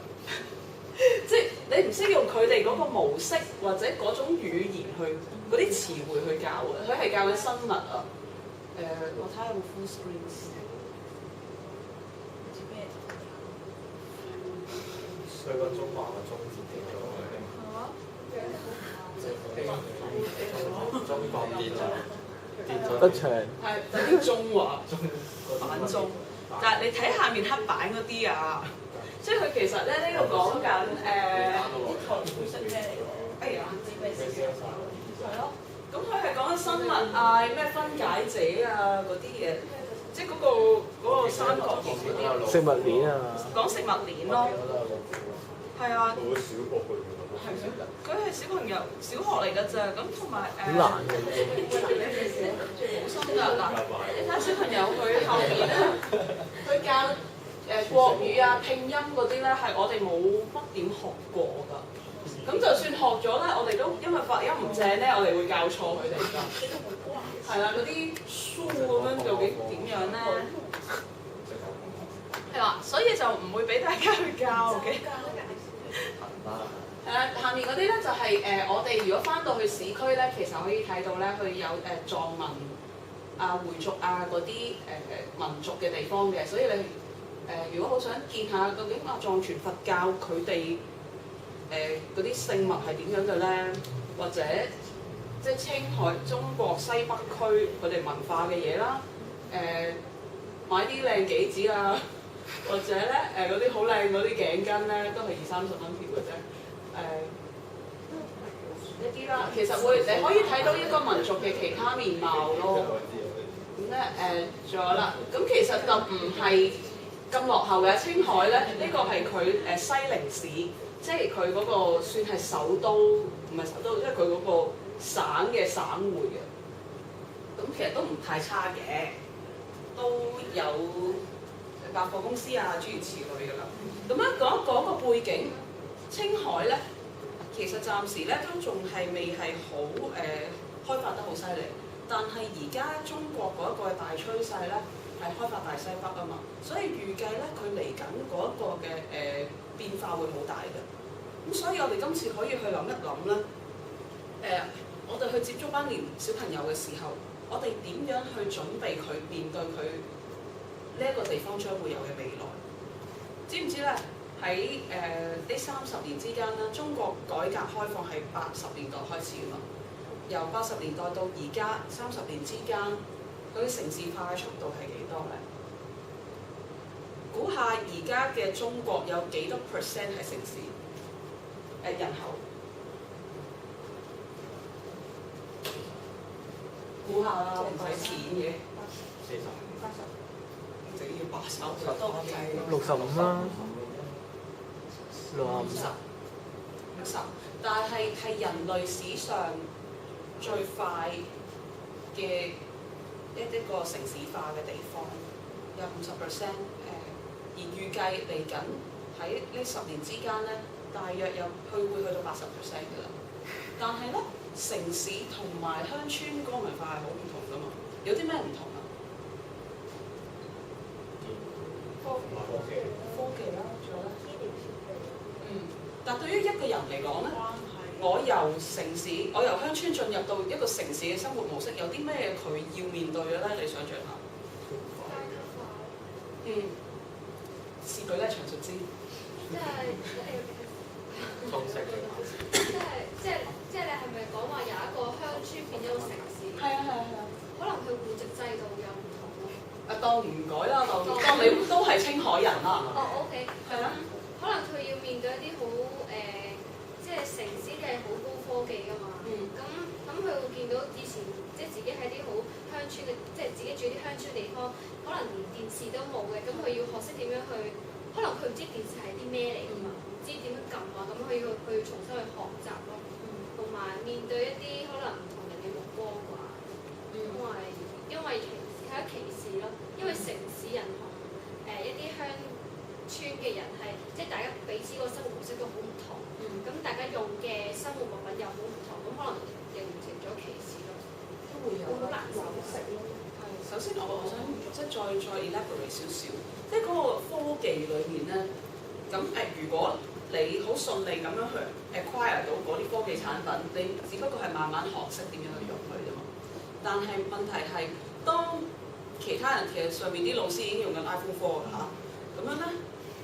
即係你唔識用佢哋嗰個模式或者嗰種語言去嗰啲詞彙去教嘅。佢係教緊生物啊。我睇下有冇 full screen 先。所以個中華嘅中字點咗中國跌咗得長。係等於中華反中，但係你睇下面黑板嗰啲啊，即係佢其實咧呢個講緊哎呀，係咯，咁佢係講緊生物啊、咩分解者啊嗰啲嘢，即係嗰個三角形嗰啲。食物鏈啊。講食物鏈咯。係啊。好少過佢㗎。係咩？佢係小朋友小學嚟㗎咋，咁同埋好難嘅。好深㗎嗱，你睇下小朋友佢後面咧，佢教國語啊、拼音嗰啲咧係我哋冇乜點學過㗎。咁就算學咗咧，我哋都因為發音唔正咧，我哋會教錯佢哋㗎。係啦，嗰啲書咁樣究竟點樣咧？係啦，所以就唔會俾大家去教嘅。下面嗰啲咧就係我哋如果翻到去市區咧，其實可以睇到咧，佢有藏民啊、回族啊嗰啲民族嘅地方嘅，所以你如果好想見下究竟藏傳佛教佢哋嗰啲聖物係點樣嘅咧，或者即係青海、中國西北區佢哋文化嘅嘢啦，買啲靚杞子啊，或者咧嗰啲好靚嗰啲頸巾咧，都係20-30蚊條嘅啫。呢啲啦，其實你可以睇到一個民族嘅其他面貌咯。咁咧仲有啦，咁其實就唔係咁落後嘅。青海咧，呢個係佢西寧市，即係佢嗰個算係首都，唔係首都，即係佢嗰個省嘅省會嘅。咁其實都唔太差嘅，都有百貨公司啊，諸如此類㗎啦。咁樣講一講個背景。青海咧，其實暫時咧都仲係未係好開發得好犀利，但係而家中國嗰一個大趨勢咧係開發大西北啊嘛，所以預計咧佢嚟緊嗰一個嘅變化會好大嘅。咁所以我哋今次可以去諗一諗咧，我哋去接觸班年小朋友嘅時候，我哋點樣去準備佢面對佢呢一個地方將會有嘅未來？知唔知咧？喺呢30年之間啦，中國改革開放係80年代開始㗎嘛，由80年代到而家30年之間，佢城市化嘅速度係幾多咧？估下而家嘅中國有幾多% 係城市？人口？估下啦，唔使錢嘅。40、80，就要80多計。65啦。60，但係人類史上最快嘅一個城市化嘅地方，有50%。而預計嚟緊喺呢10年之間咧，大約會去到80% 㗎啦。但係咧，城市同埋鄉村嗰個文化係好唔同㗎嘛。有啲咩唔同啊？科技啦，仲有咧。但對於一個人嚟講咧，我由鄉村進入到一個城市嘅生活模式，有啲咩佢要面對嘅咧？你想象下。試舉咧，詳述之。即係你係咪講話由一個鄉村變咗個城市？係啊。可能佢戶籍制度有唔同咯。當唔改啦，當你都係青海人啦。OK。係啦。可能佢要面對一啲好即係城市嘅好高科技㗎嘛。咁佢會見到以前即係自己喺啲好鄉村嘅，即係自己住啲鄉村地方，可能連電視都冇嘅，咁佢要學識點樣去，可能佢唔知電視係啲咩嚟㗎嘛，唔知點樣撳啊，咁佢要重新去學習咯，同埋面對一啲可能唔同人嘅目光啩，因為係一歧視咯，因為城市人同一啲鄉村嘅人係，即係大家彼此個生活模式都好唔同，咁大家用嘅生活物品又好唔同，咁可能形成咗歧視咯，都會有好難揾食咯。係，首先我想即係再 elaborate 少少，即係嗰個科技裏面咧，咁如果你好順利咁樣去 acquire 到嗰啲科技產品，你只不過係慢慢學識點樣去用佢啫嘛。但係問題係，當其他人其實上面啲老師已經用緊 iPhone 4㗎嚇，咁樣咧，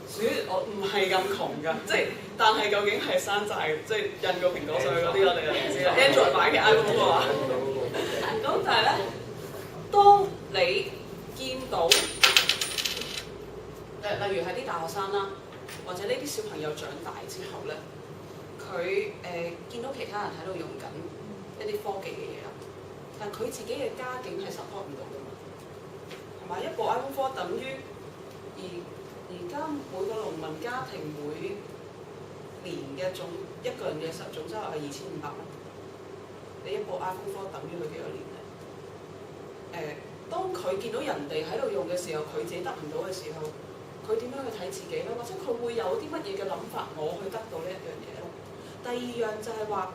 屬於我唔係咁窮㗎，即係但係究竟係山寨，即係印個蘋果上去嗰啲我哋就唔知啦。Android 版嘅 iPhone 4啊，咁但係咧，當你見到例如係啲大學生啦，或者呢啲小朋友長大之後咧，佢見到其他人喺度用緊一啲科技嘅嘢啦，但佢自己嘅家境係 support 唔到㗎嘛，係咪？一部 iPhone 4等於而家每個農民家庭每年嘅一個人嘅實總收入係2500蚊，你一部 iPhone 4等於佢幾多年咧？當佢見到人哋喺度用嘅時候，佢自己得唔到嘅時候，佢點樣去睇自己咧？或者佢會有啲乜嘢嘅諗法，我去得到呢一樣嘢咧？第二樣就係話，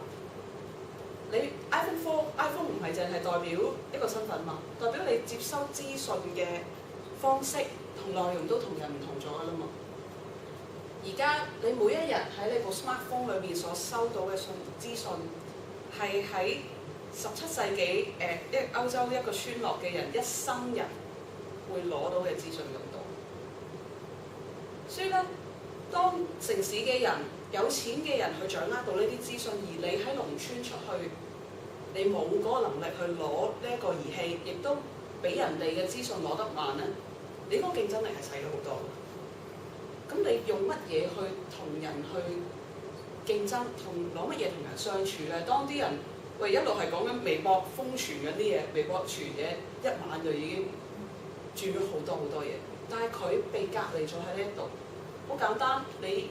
你 iPhone 唔係淨係代表一個身份嘛，代表你接收資訊嘅方式同內容都同人唔同咗㗎啦嘛。而家你每一日喺你部 smartphone 裏邊所收到嘅資訊，係喺17世紀歐洲一個村落嘅人一生人會攞到嘅資訊咁多。所以咧，當城市嘅人、有錢嘅人去掌握到呢啲資訊，而你喺農村出去，你冇嗰個能力去攞呢一個儀器，亦都比人哋嘅資訊攞得慢咧，你嗰個競爭力係細咗好多。咁你用乜嘢去同人去競爭，攞乜嘢同人相處咧？當啲人一路係講緊微博瘋傳緊啲嘢，微博傳嘢一晚就已經轉咗好多嘢，但係佢被隔離咗喺呢一度。好簡單，你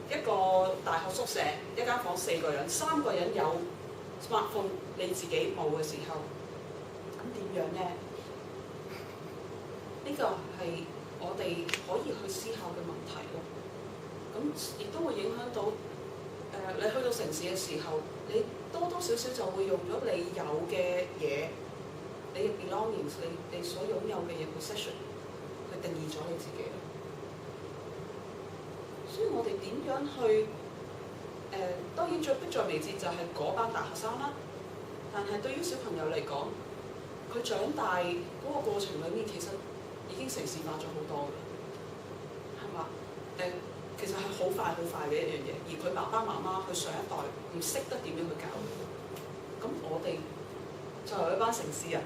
一個大學宿舍一間房4個人，3個人有 smartphone， 你自己冇嘅時候，咁點樣咧？呢個係我哋可以去思考嘅問題咯。咁亦都會影響到你去到城市嘅時候，你多少就會用咗你有嘅嘢，你嘅 belongings， 你所擁有嘅嘢 possession 去定義咗你自己咯。所以我哋點樣去當然最迫在眉睫就係嗰班大學生啦。但係對於小朋友嚟講，佢長大嗰個過程裏面其實已經城市化咗好多嘅，係嘛？其實係好快嘅一樣嘢，而佢爸爸媽媽佢上一代唔識得點樣去教佢。咁我哋作為一班城市人，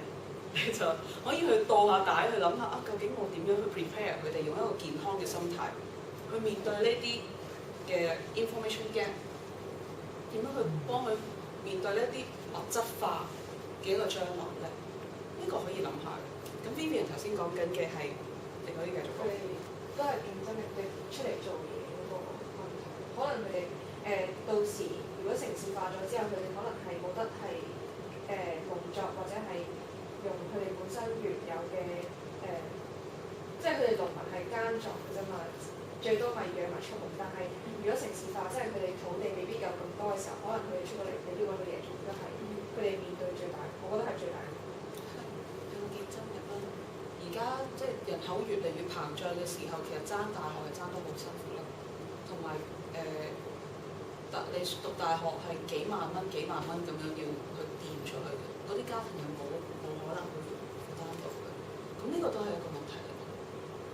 就可以去墮下帶去諗下啊，究竟我點樣去 prepare 佢哋用一個健康嘅心態去面對呢啲嘅 information gap， 點樣去幫佢面對呢啲物質化嘅一個將來咧？呢個可以諗下嘅。咁 Vivian 頭先講緊嘅係，你可以繼續講。都係競爭力，你出嚟做嘢嗰個問題。可能佢哋到時如果城市化咗之後，佢哋可能係冇得係農作或者係用佢哋本身原有嘅即係佢哋農民係耕作嘅啫嘛，最多咪養埋畜牧。但係如果城市化，即係佢哋土地未必有咁多嘅時候，可能佢哋出到嚟未必揾到嘢做，都係佢哋面對最大，我覺得係最大嘅。有競爭力啦。而家即係人口越嚟越膨脹嘅時候，其實爭大學係爭得好辛苦啦。同埋你讀大學係幾萬蚊咁樣要去墊出去嘅，嗰啲家庭又冇可能去負擔到嘅。咁呢個都係一個問題嚟嘅，呢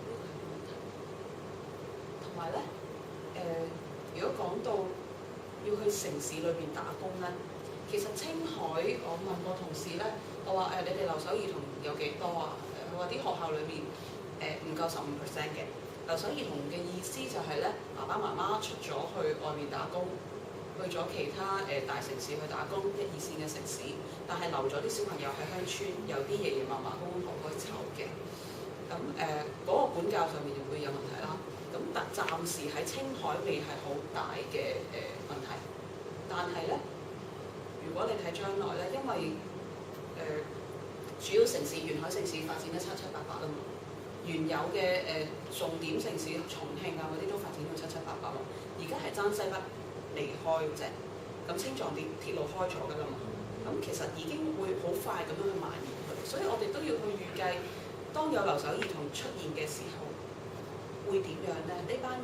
個係一個問題。同埋咧，如果講到要去城市裏邊打工咧，其實青海我問過同事咧，我話你哋留守兒童有幾多啊？佢話啲學校裏面唔夠15% 嘅。留守兒童嘅意思就係咧，爸爸媽媽出咗去外面打工，去咗其他大城市去打工，1、2線嘅城市，但係留咗啲小朋友喺鄉村，有啲爺爺嫲嫲公公婆婆湊嘅。咁嗰個管教上面就會有問題啦。咁但暫時喺青海未係好大嘅問題，但係咧，如果你睇將來咧，因為主要城市沿海城市發展得七七八八啦嘛，原有嘅重點城市重慶啊嗰啲都發展到七七八八啦，而家係爭西北離開啫。咁青藏鐵路開咗㗎啦嘛，咁其實已經會好快咁樣去蔓延去，所以我哋都要去預計。當有留守兒童出現嘅時候，會點樣咧？呢班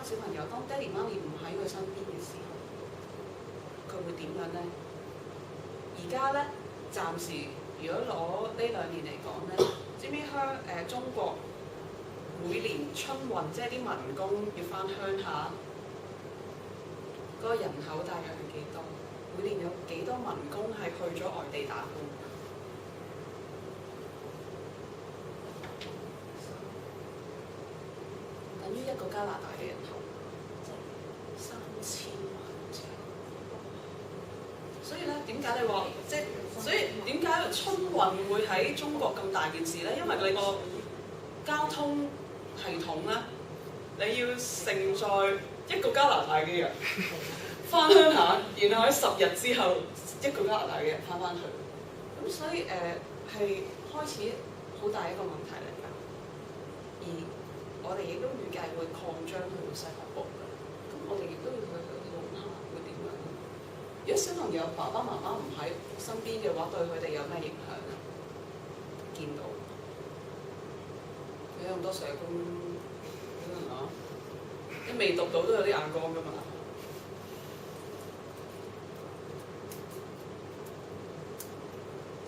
小朋友，當爹哋媽咪唔喺佢身邊嘅時候，佢會點樣咧？而家咧，暫時如果攞呢2年嚟講咧，知唔知中國每年春運即係啲民工要翻鄉下，嗰個人口大約係幾多？每年有幾多民工係去咗外地打工？等於一個加拿大嘅人口，3000萬隻。所以咧，點解你話所以點解春運會喺中國咁大件事咧？因為你個交通系統咧，你要承載一個加拿大嘅人翻鄉下，然後喺10日之後一個加拿大嘅人翻去。咁所以係開始好大一個問題嚟㗎，而我哋亦都預計會擴張去到西北部嘅，咁我哋亦都要去諗下會點樣。如果小朋友爸爸媽媽唔喺身邊嘅話，對佢哋有咩影響啊？見到有咁多社工，可能啊，一未讀到都有啲眼光㗎嘛。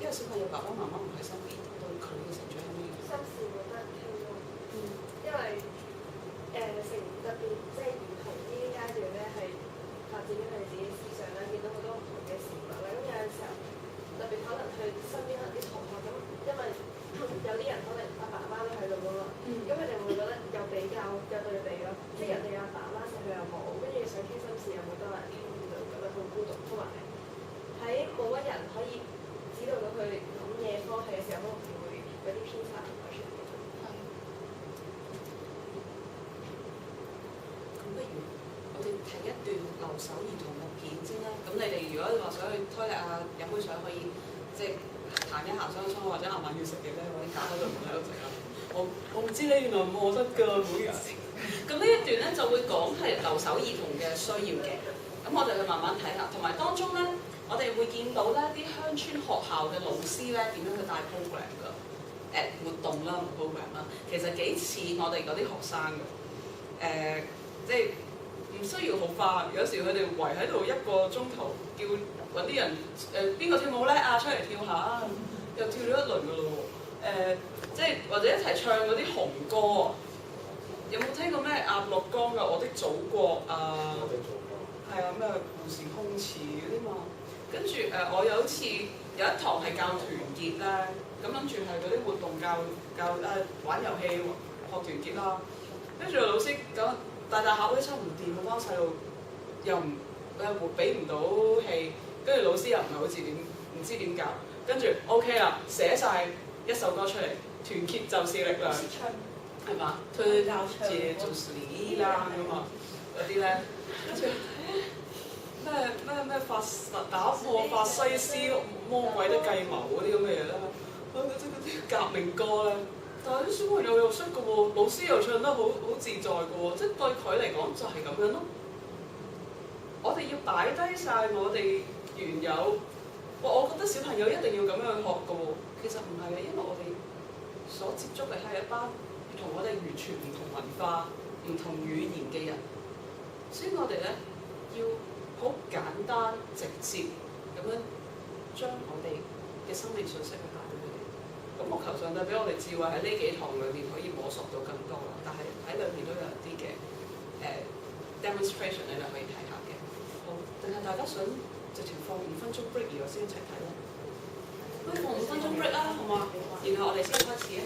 因為小朋友爸爸媽媽唔喺身邊，對佢嘅成長有咩影響？心事冇得傾咯。因為特別即係兒童呢啲階段咧，係發展緊佢哋自己思想啦，見到好多唔同嘅事物啦。咁有陣時候，特別可能去身邊可能啲同學咁，因為有啲人可能阿爸阿媽都喺度噶嘛，咁佢哋會覺得有比較有對比咯，即係人哋阿爸阿媽成佢又冇，跟住想傾心事又冇得人傾，就覺得好孤獨，同埋喺冇乜人可以指導到佢諗嘢方向嘅時候，可能會有啲偏差同埋出現。我哋睇一段留守兒童嘅片先啦。咁你哋如果話想去推力啊、飲杯水，可以即係行一行商倉，或者晏晚要食嘅咧，可以打開度門喺度食啦。我唔知咧，原來唔我得㗎，唔好意思。咁呢一段咧就會講係留守兒童嘅需要嘅。咁我哋去慢慢睇下，同埋當中咧，我哋會見到咧啲鄉村學校嘅老師咧點樣去帶 program 㗎？活動啦，唔 program 啦，其實幾似我哋嗰啲學生嘅。即係唔需要好花，有時佢哋圍喺度1個鐘頭，叫揾啲人邊個跳舞叻啊，出嚟跳下，又跳咗一輪㗎咯喎。即係或者一齊唱嗰啲紅歌啊，有冇聽過咩鴨綠江嘅《我的祖國》啊？我的祖國。係啊，咩故事空詞嗰啲嘛。跟住我有一次有一堂係教團結咧，咁諗住係嗰啲活動教玩遊戲學團結啦。跟住老師講大考嗰啲抽唔掂，嗰班細路又俾唔到氣，跟住老師又唔係好似唔知點教，跟住 OK 啦，寫晒一首歌出嚟，團結就是力量，係嘛？團結就是力量咁啊，嗰啲咧，跟住咩打破法西斯魔鬼的計謀嗰啲咁嘅嘢啦，嗰啲革命歌咧。但係啲小朋友又識嘅喎，老師又唱得好自在嘅喎，即係對佢嚟講就係咁樣咯。我哋要擺低晒我哋原有，我覺得小朋友一定要咁樣學嘅喎。其實唔係嘅，因為我哋所接觸嘅係一班同我哋完全唔同文化、唔同語言嘅人，所以我哋咧要好簡單直接咁樣將我哋嘅生命信息去帶俾佢哋。咁我求上帝俾我哋智慧喺呢幾堂裏面可以摸索到更多啦，但係喺裏面都有一啲嘅demonstration 你哋可以睇下嘅。好，定係大家想直情放5分鐘 break 而我先一齊睇咧？可以放5分鐘 break 啦，好嘛？然後我哋先開始啊。